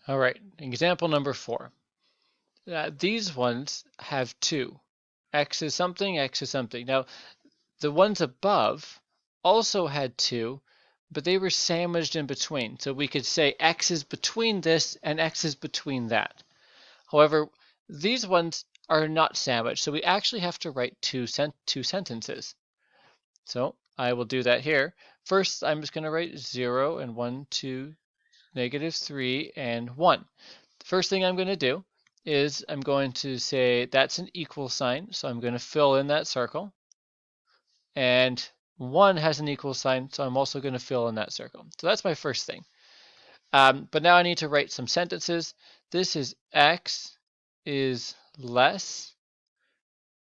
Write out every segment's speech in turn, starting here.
All right, example number 4. These ones have 2. X is something, X is something. Now, the ones above also had 2, but they were sandwiched in between. So we could say X is between this and X is between that. However, these ones are not sandwiched, so we actually have to write two sentences. So I will do that here. First, I'm just going to write 0 and 1, 2, -3, and 1. The first thing I'm going to do is I'm going to say that's an equal sign, so I'm going to fill in that circle. And 1 has an equal sign, so I'm also going to fill in that circle. So that's my first thing. But now I need to write some sentences. This is X is less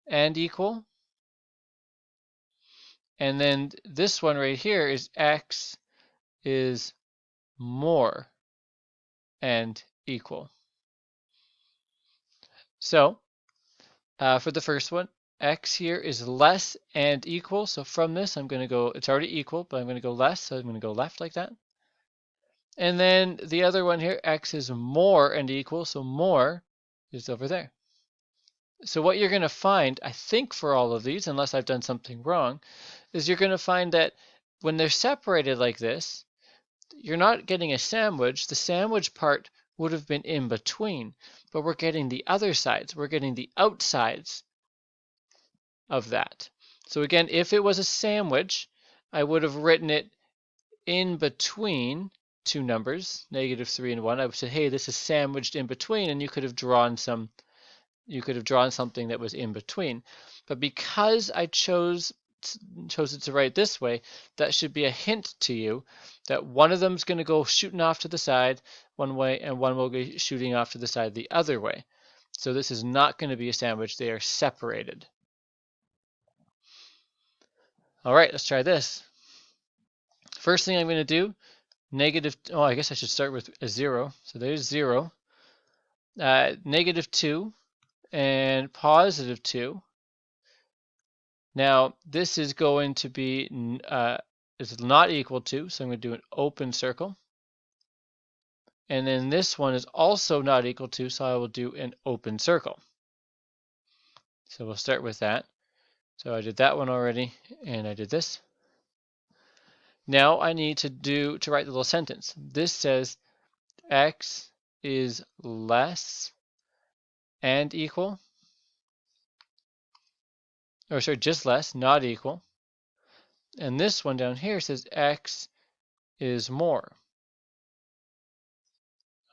and equal. And then this one right here is X is more and equal. So for the first one, X here is less and equal. So from this, I'm going to go, it's already equal, but I'm going to go less. So I'm going to go left like that. And then the other one here, X is more and equal. So more is over there. So what you're going to find, I think for all of these, unless I've done something wrong, is you're going to find that when they're separated like this, you're not getting a sandwich. The sandwich part would have been in between, but we're getting the other sides. We're getting the outsides of that. So again, if it was a sandwich, I would have written it in between two numbers, -3 and 1. I would say, hey, this is sandwiched in between, and you could have drawn something that was in between. But because I chose it to write this way, that should be a hint to you that one of them is going to go shooting off to the side one way, and one will be shooting off to the side the other way. So this is not going to be a sandwich. They are separated. All right, let's try this. First thing I'm going to do, I guess I should start with a 0. So there's 0. -2 and +2. Now this is going to be is not equal to, so I'm going to do an open circle. And then this one is also not equal to, so I will do an open circle. So we'll start with that. So I did that one already, and I did this. Now I need to write the little sentence. This says X is less and equal, or sorry, just less, not equal. And this one down here says X is more.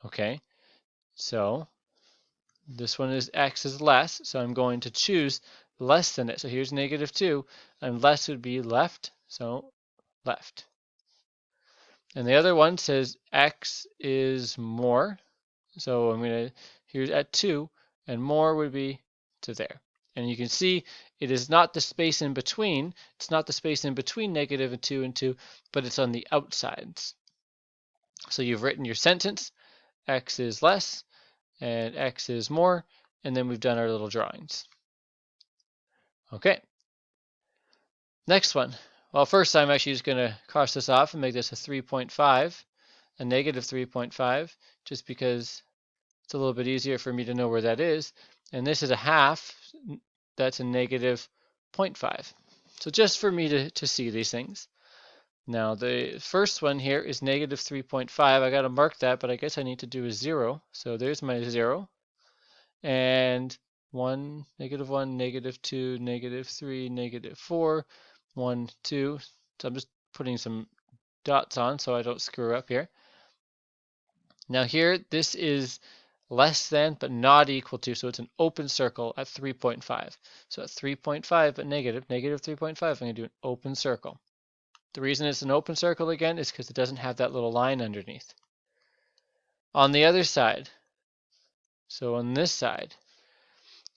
Okay, so this one is X is less, so I'm going to choose less than it. So here's -2, and less would be left, so left. And the other one says X is more, so I'm going to, here's at 2, and more would be to there. And you can see it is not the space in between. It's not the space in between -2 and 2, but it's on the outsides. So you've written your sentence, X is less and X is more, and then we've done our little drawings. Okay. Next one. Well, first I'm actually just going to cross this off and make this a 3.5, a -3.5, just because it's a little bit easier for me to know where that is. And this is a half, that's a -0.5. So just for me to see these things. Now the first one here is -3.5. I got to mark that, but I guess I need to do a 0. So there's my 0. And 1, -1, -2, -3, -4, 1, 2. So I'm just putting some dots on so I don't screw up here. Now here, this is less than but not equal to, so it's an open circle at 3.5. So at 3.5 but -3.5, I'm going to do an open circle. The reason it's an open circle again is because it doesn't have that little line underneath. On the other side, so on this side,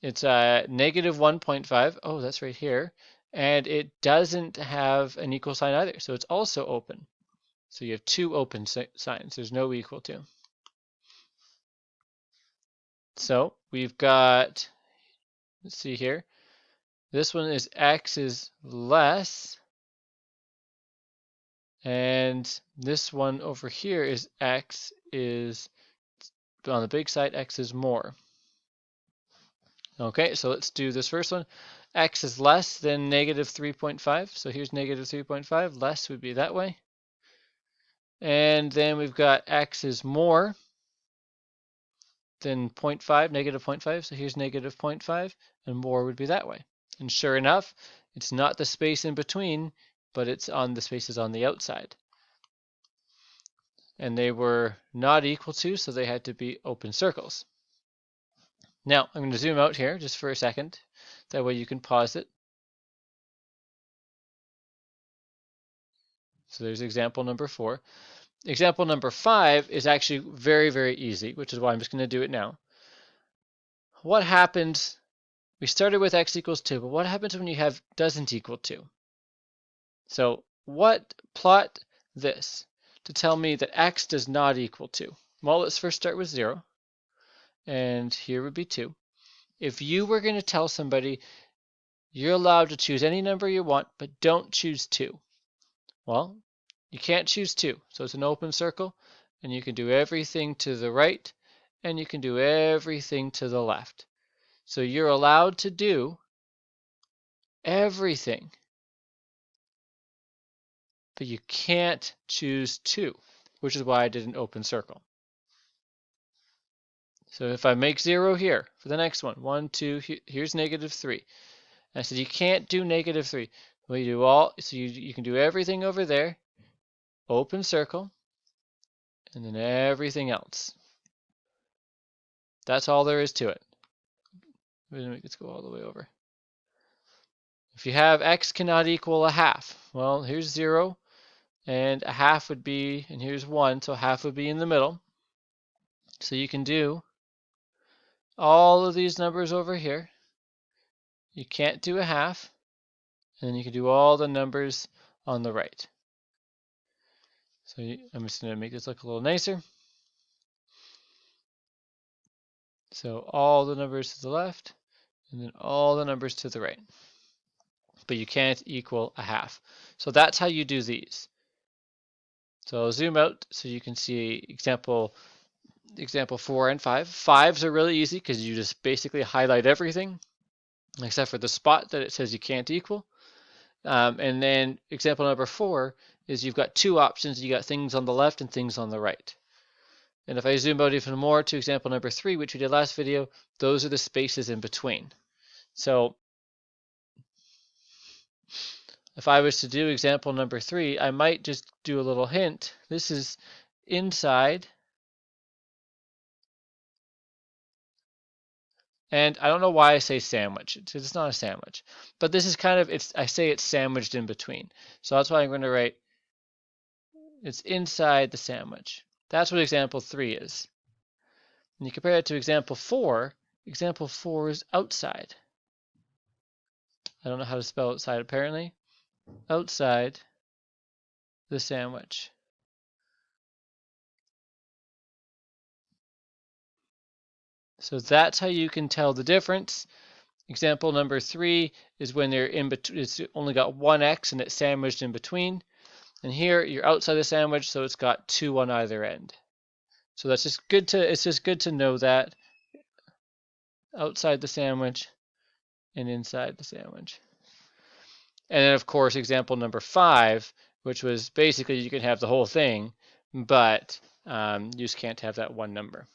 it's -1.5. Oh, that's right here. And it doesn't have an equal sign either, so it's also open. So you have two open signs. There's no equal to. So we've got, let's see here. This one is X is less. And this one over here is X is on the big side, x is more. Okay, so let's do this first one. X is less than negative 3.5. So here's negative 3.5. Less would be that way. And then we've got x is more than 0.5, negative 0.5. So here's negative 0.5, and more would be that way. And sure enough, it's not the space in between, but it's on the spaces on the outside. And they were not equal to, so they had to be open circles. Now, I'm going to zoom out here just for a second. That way you can pause it. So there's example number 4. Example number 5 is actually very, very easy, which is why I'm just going to do it now. What happens, we started with x equals 2, but what happens when you have doesn't equal 2? So plot this to tell me that x does not equal 2. Well, let's first start with 0, and here would be 2. If you were going to tell somebody you're allowed to choose any number you want, but don't choose 2, well, you can't choose 2, so it's an open circle, and you can do everything to the right, and you can do everything to the left. So you're allowed to do everything, but you can't choose 2, which is why I did an open circle. So if I make 0 here for the next one, 1, 2, here's negative 3. And I said you can't do negative 3. Well, you do all, so you can do everything over there, open circle, and then everything else. That's all there is to it. Let's go all the way over. If you have x cannot equal a half, well, here's 0, and a half would be, and here's 1, so half would be in the middle. So you can do all of these numbers over here. You can't do a half, and then you can do all the numbers on the right. So I'm just going to make this look a little nicer. So all the numbers to the left, and then all the numbers to the right. But you can't equal a half. So that's how you do these. So I'll zoom out so you can see example 4 and 5. 5s are really easy because you just basically highlight everything except for the spot that it says you can't equal. And then example number 4 is you've got 2 options. You got things on the left and things on the right. And if I zoom out even more to example number 3, which we did last video, those are the spaces in between. So if I was to do example number 3, I might just do a little hint. This is inside. And I don't know why I say sandwich. It's not a sandwich. But this is kind of, I say it's sandwiched in between. So that's why I'm going to write, it's inside the sandwich. That's what example 3 is. And you compare it to example 4. Example 4 is outside. I don't know how to spell outside apparently. Outside the sandwich. So that's how you can tell the difference. Example number 3 is when they're in between. It's only got one x and it's sandwiched in between. And here you're outside the sandwich, so it's got 2 on either end. So that's just good to, it's just good to know that outside the sandwich and inside the sandwich. And then of course example number 5, which was basically you can have the whole thing, but you just can't have that one number.